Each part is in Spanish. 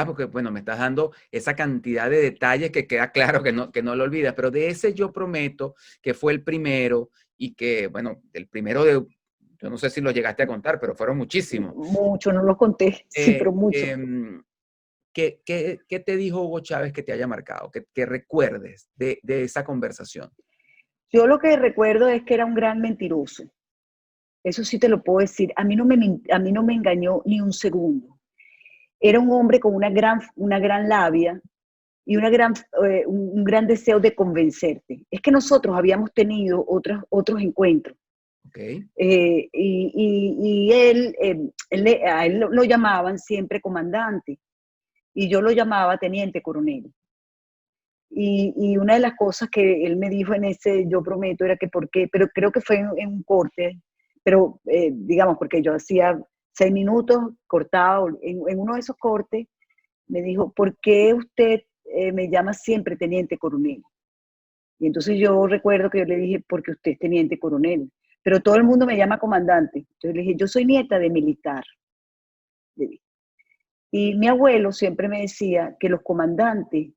atrás, porque, bueno, me estás dando esa cantidad de detalles que queda claro que no lo olvidas, pero de ese Yo Prometo, que fue el primero, y que, bueno, el primero de, yo no sé si lo llegaste a contar, pero fueron muchísimos. Mucho, no lo conté, sí, pero mucho. ¿Qué te dijo Hugo Chávez que te haya marcado, que recuerdes de esa conversación? Yo lo que recuerdo es que era un gran mentiroso. Eso sí te lo puedo decir. A mí no me engañó ni un segundo. Era un hombre con una gran labia y un gran deseo de convencerte. Es que nosotros habíamos tenido otros encuentros. Okay. Y a él lo llamaban siempre comandante y yo lo llamaba teniente coronel. Y una de las cosas que él me dijo en ese Yo Prometo era que por qué, pero creo que fue en un corte, pero digamos, porque yo hacía 6 minutos, cortaba, en uno de esos cortes me dijo, ¿por qué usted me llama siempre teniente coronel? Y entonces yo recuerdo que yo le dije, porque usted es teniente coronel, pero todo el mundo me llama comandante. Entonces le dije, yo soy nieta de militar. Y mi abuelo siempre me decía que los comandantes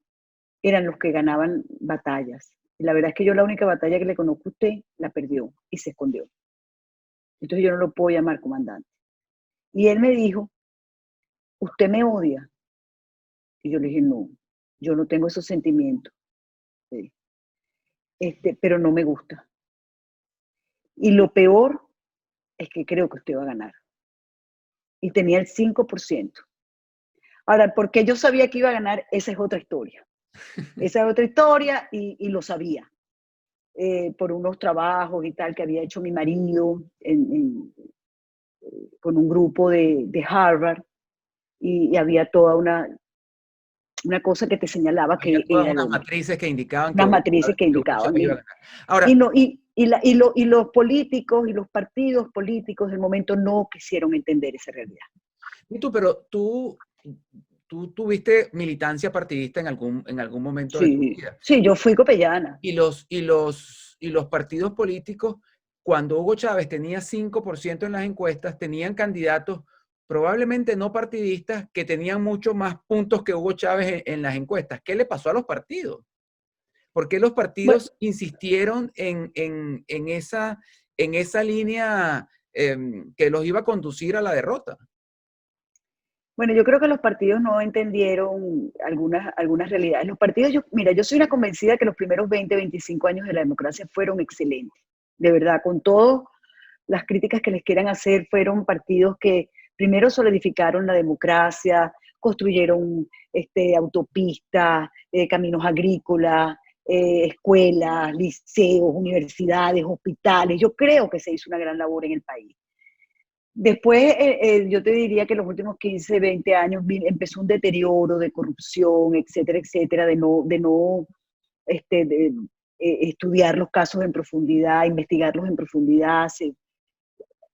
eran los que ganaban batallas. Y la verdad es que yo la única batalla que le conozco a usted la perdió y se escondió. Entonces yo no lo puedo llamar comandante. Y él me dijo, ¿usted me odia? Y yo le dije, no, yo no tengo esos sentimientos. Pero no me gusta. Y lo peor es que creo que usted va a ganar. Y tenía el 5%. Ahora, porque yo sabía que iba a ganar, esa es otra historia. Esa es otra historia y lo sabía. Por unos trabajos y tal que había hecho mi marido con un grupo de Harvard y había toda una cosa que te señalaba Había que todas era el unas hombre, matrices que indicaban unas matrices que que Hugo indicaban. Chávez iba a ganar. Y, Ahora, no, y los políticos y los partidos políticos del momento no quisieron entender esa realidad. pero tú tuviste militancia partidista en algún momento de tu Sí, vida. sí, yo fui copellana. Y los partidos políticos, cuando Hugo Chávez tenía 5% en las encuestas, tenían candidatos probablemente no partidistas que tenían mucho más puntos que Hugo Chávez en las encuestas. ¿Qué le pasó a los partidos? ¿Por qué los Bueno, partidos insistieron en esa línea que los iba a conducir a la derrota? Bueno, yo creo que los partidos no entendieron algunas realidades. Los partidos, mira, yo soy una convencida que los primeros 20, 25 años de la democracia fueron excelentes. De verdad, con todas las críticas que les quieran hacer, fueron partidos que primero solidificaron la democracia, construyeron autopistas, caminos agrícolas, escuelas, liceos, universidades, hospitales. Yo creo que se hizo una gran labor en el país. Después, yo te diría que en los últimos 15, 20 años empezó un deterioro de corrupción, etcétera, de no estudiar los casos en profundidad, investigarlos en profundidad.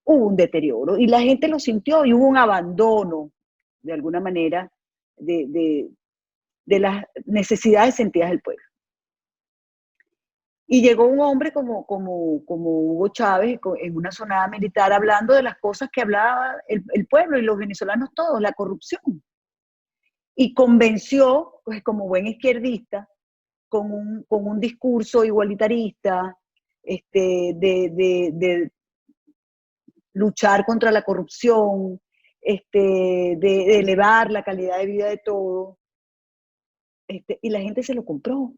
Hubo un deterioro y la gente lo sintió y hubo un abandono, de alguna manera, de, de las necesidades sentidas del pueblo. Y llegó un hombre como Hugo Chávez en una zona militar hablando de las cosas que hablaba el pueblo y los venezolanos todos, la corrupción. Y convenció, pues como buen izquierdista, con un discurso igualitarista, de luchar contra la corrupción, de elevar la calidad de vida de todos. Y la gente se lo compró.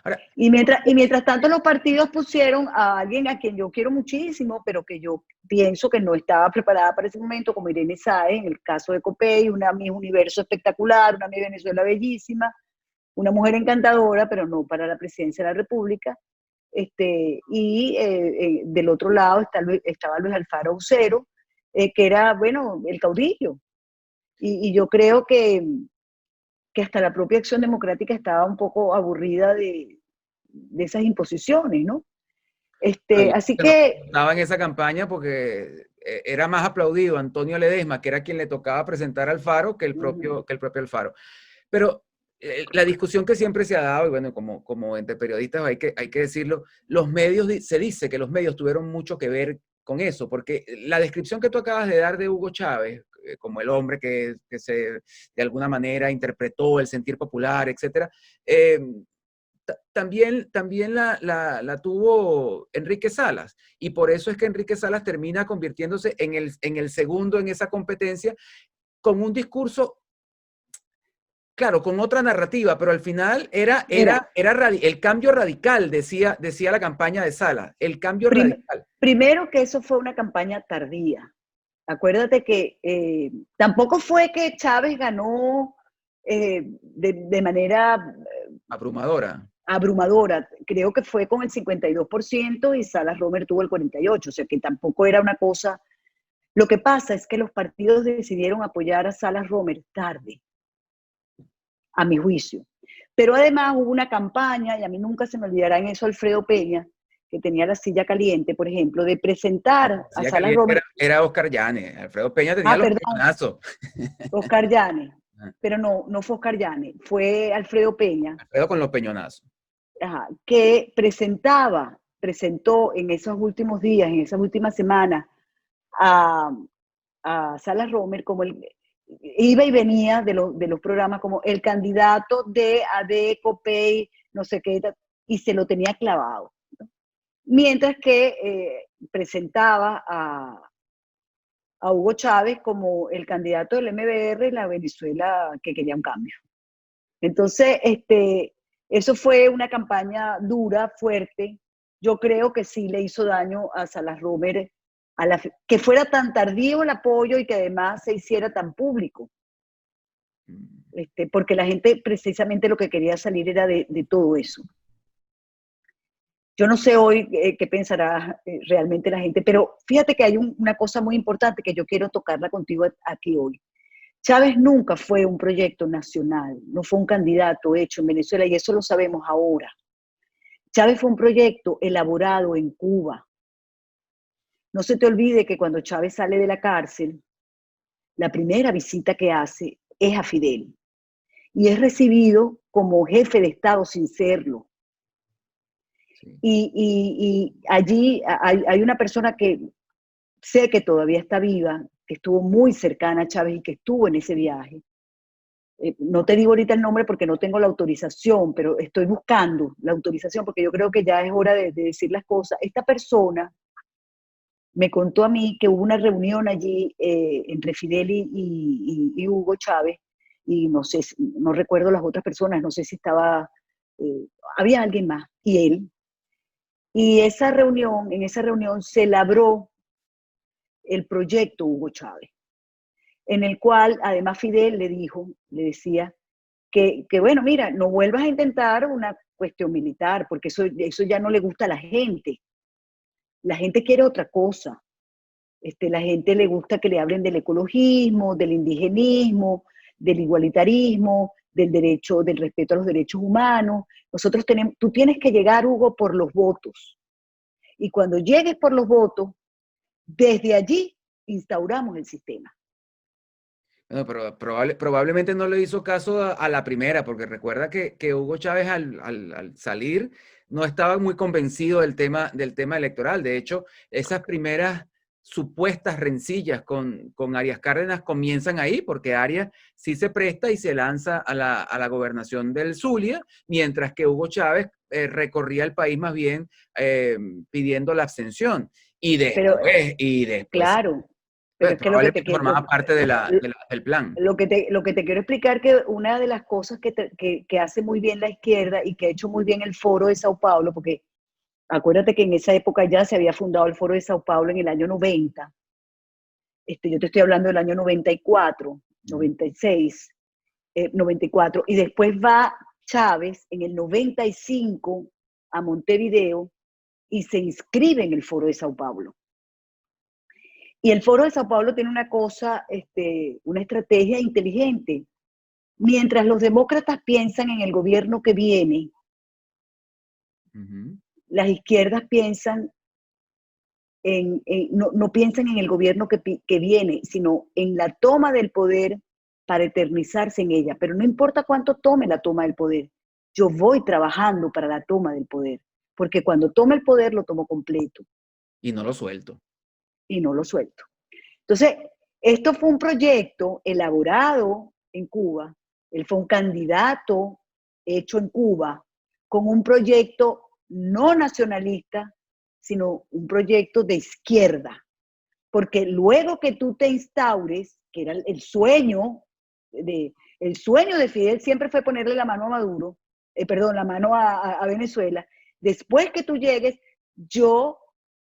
Ahora, Y mientras tanto los partidos pusieron a alguien a quien yo quiero muchísimo, pero que yo pienso que no estaba preparada para ese momento, como Irene Sáez, en el caso de Copey, una Miss Universo espectacular, una Miss Venezuela bellísima, una mujer encantadora, pero no para la presidencia de la República. Del otro lado estaba Luis Alfaro Ucero, que era, bueno, el caudillo. Y yo creo que hasta la propia Acción Democrática estaba un poco aburrida de esas imposiciones, ¿no? Así que estaba en esa campaña porque era más aplaudido Antonio Ledesma, que era quien le tocaba presentar al Alfaro, que el propio Alfaro. Pero la discusión que siempre se ha dado, y bueno, como entre periodistas hay que decirlo, se dice que los medios tuvieron mucho que ver con eso, porque la descripción que tú acabas de dar de Hugo Chávez, como el hombre que de alguna manera interpretó el sentir popular, etc. También la tuvo Enrique Salas, y por eso es que Enrique Salas termina convirtiéndose en el segundo en esa competencia, con un discurso, claro, con otra narrativa, pero al final era el cambio radical, decía la campaña de Salas, el cambio radical. Primero que eso fue una campaña tardía. Acuérdate que tampoco fue que Chávez ganó de manera abrumadora. Creo que fue con el 52% y Salas Romer tuvo el 48%, o sea que tampoco era una cosa. Lo que pasa es que los partidos decidieron apoyar a Salas Romer tarde, a mi juicio. Pero además hubo una campaña, y a mí nunca se me olvidará en eso Alfredo Peña, que tenía la silla caliente, por ejemplo, de presentar a Salas Romer. Era Oscar Llanes. Alfredo Peña tenía los peñonazos. Oscar Llanes. Pero no fue Oscar Llanes, fue Alfredo Peña. Alfredo con los peñonazos. Ajá, que presentó en esos últimos días, en esas últimas semanas, a Salas Romer como iba y venía de los programas como el candidato de AD, COPEI, no sé qué, y se lo tenía clavado. Mientras que presentaba a Hugo Chávez como el candidato del MBR en la Venezuela que quería un cambio. Entonces, eso fue una campaña dura, fuerte. Yo creo que sí le hizo daño a Salas Romer, que fuera tan tardío el apoyo y que además se hiciera tan público. Porque la gente precisamente lo que quería salir era de todo eso. Yo no sé hoy qué pensará realmente la gente, pero fíjate que hay una cosa muy importante que yo quiero tocarla contigo aquí hoy. Chávez nunca fue un proyecto nacional, no fue un candidato hecho en Venezuela, y eso lo sabemos ahora. Chávez fue un proyecto elaborado en Cuba. No se te olvide que cuando Chávez sale de la cárcel, la primera visita que hace es a Fidel, y es recibido como jefe de Estado sin serlo. Sí. Y allí hay una persona que sé que todavía está viva, que estuvo muy cercana a Chávez y que estuvo en ese viaje. No te digo ahorita el nombre porque no tengo la autorización, pero estoy buscando la autorización porque yo creo que ya es hora de decir las cosas. Esta persona me contó a mí que hubo una reunión allí entre Fidel y Hugo Chávez, y no sé, no recuerdo las otras personas, no sé si estaba, había alguien más, y él. Y en esa reunión se labró el proyecto Hugo Chávez, en el cual además Fidel le decía que bueno, mira, no vuelvas a intentar una cuestión militar, porque eso ya no le gusta a la gente. La gente quiere otra cosa. La gente le gusta que le hablen del ecologismo, del indigenismo, del igualitarismo, del respeto a los derechos humanos. Tú tienes que llegar, Hugo, por los votos. Y cuando llegues por los votos, desde allí instauramos el sistema. No, pero probablemente no le hizo caso a la primera, porque recuerda que Hugo Chávez al salir no estaba muy convencido del tema electoral. De hecho, esas primeras supuestas rencillas con Arias Cárdenas comienzan ahí, porque Arias sí se presta y se lanza a la gobernación del Zulia, mientras que Hugo Chávez recorría el país más bien pidiendo la abstención. Y después claro. Pero es que probablemente formaba parte del plan. Lo que te quiero explicar que una de las cosas que hace muy bien la izquierda y que ha hecho muy bien el Foro de Sao Paulo, porque acuérdate que en esa época ya se había fundado el Foro de Sao Paulo en el año 90. Yo te estoy hablando del año 94, 96, 94. Y después va Chávez en el 95 a Montevideo y se inscribe en el Foro de Sao Paulo. Y el Foro de Sao Paulo tiene una cosa, una estrategia inteligente. Mientras los demócratas piensan en el gobierno que viene, las izquierdas piensan no piensan en el gobierno que viene, sino en la toma del poder para eternizarse en ella. Pero no importa cuánto tome la toma del poder, yo voy trabajando para la toma del poder, porque cuando tome el poder lo tomo completo. Y no lo suelto. Y no lo suelto. Entonces, Esto fue un proyecto elaborado en Cuba, él fue un candidato hecho en Cuba, con un proyecto no nacionalista, sino un proyecto de izquierda. Porque luego que tú te instaures, que era el sueño de Fidel siempre fue ponerle la mano a Maduro, la mano a Venezuela. Después que tú llegues, yo,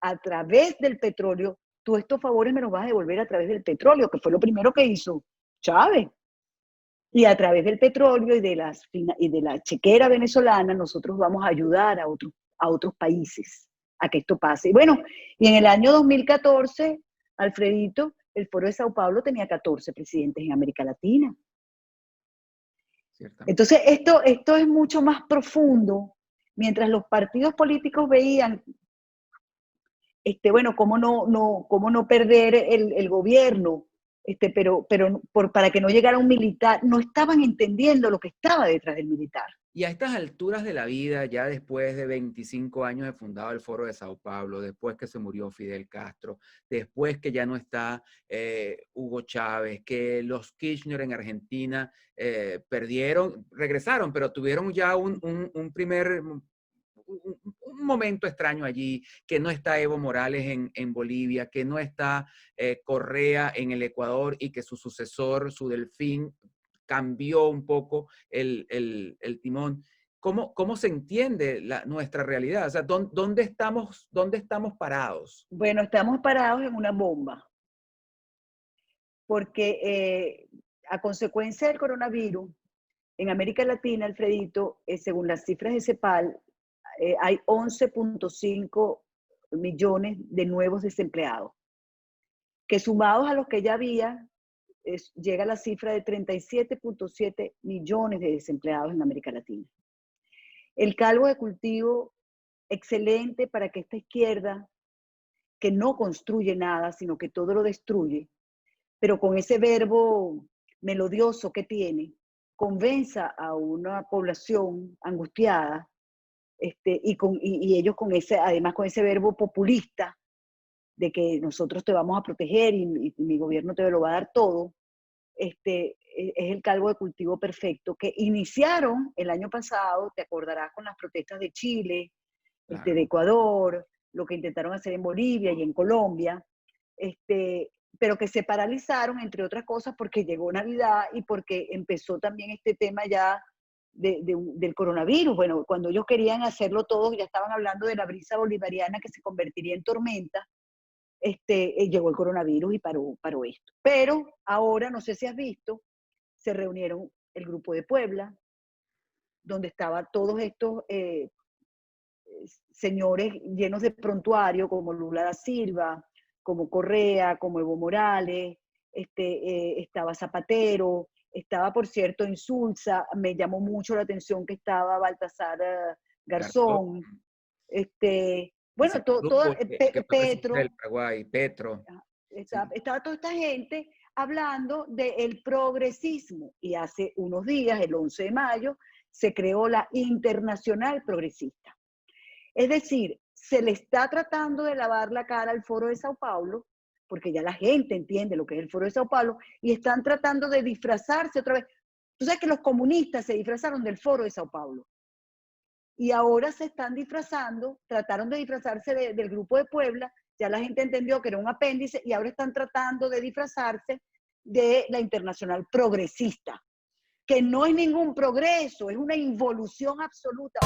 a través del petróleo, tú estos favores me los vas a devolver a través del petróleo, que fue lo primero que hizo Chávez. Y a través del petróleo y de la chequera venezolana, nosotros vamos a ayudar a otros países a que esto pase. Y bueno, y en el año 2014, Alfredito, el Foro de Sao Paulo tenía 14 presidentes en América Latina. Ciertamente. Entonces, esto es mucho más profundo. Mientras los partidos políticos veían, bueno, cómo no perder el gobierno, pero para que no llegara un militar, no estaban entendiendo lo que estaba detrás del militar. Y a estas alturas de la vida, ya después de 25 años de fundado el Foro de Sao Paulo, después que se murió Fidel Castro, después que ya no está Hugo Chávez, que los Kirchner en Argentina regresaron, pero tuvieron ya un momento extraño allí, que no está Evo Morales en Bolivia, que no está Correa en el Ecuador y que su sucesor, su delfín, cambió un poco el timón. ¿Cómo se entiende nuestra realidad? O sea, ¿dónde estamos parados? Bueno, estamos parados en una bomba, porque a consecuencia del coronavirus, en América Latina, Alfredito, según las cifras de CEPAL, hay 11.5 millones de nuevos desempleados, que sumados a los que ya había, llega a la cifra de 37.7 millones de desempleados en América Latina. El caldo de cultivo excelente para que esta izquierda, que no construye nada, sino que todo lo destruye, pero con ese verbo melodioso que tiene, convenza a una población angustiada, y ellos además con ese verbo populista, de que nosotros te vamos a proteger y mi gobierno te lo va a dar todo, es el caldo de cultivo perfecto que iniciaron el año pasado, te acordarás, con las protestas de Chile, Claro. de Ecuador, lo que intentaron hacer en Bolivia y en Colombia, pero que se paralizaron, entre otras cosas, porque llegó Navidad y porque empezó también este tema ya del coronavirus. Bueno, cuando ellos querían hacerlo todo, ya estaban hablando de la brisa bolivariana que se convertiría en tormenta. Llegó el coronavirus y paró esto. Pero ahora, no sé si has visto, se reunieron el grupo de Puebla, donde estaban todos estos señores llenos de prontuario, como Lula da Silva, como Correa, como Evo Morales, estaba Zapatero, estaba, por cierto, Insulza. Me llamó mucho la atención que estaba Baltasar Garzón, bueno, Petro. Del Paraguay, Petro. Estaba toda esta gente hablando del progresismo, y hace unos días, el 11 de mayo, se creó la Internacional Progresista. Es decir, se le está tratando de lavar la cara al Foro de Sao Paulo, porque ya la gente entiende lo que es el Foro de Sao Paulo, y están tratando de disfrazarse otra vez. Tú sabes que los comunistas se disfrazaron del Foro de Sao Paulo, y ahora se están disfrazando, trataron de disfrazarse del grupo de Puebla, ya la gente entendió que era un apéndice, y ahora están tratando de disfrazarse de la Internacional Progresista, que no es ningún progreso, es una involución absoluta.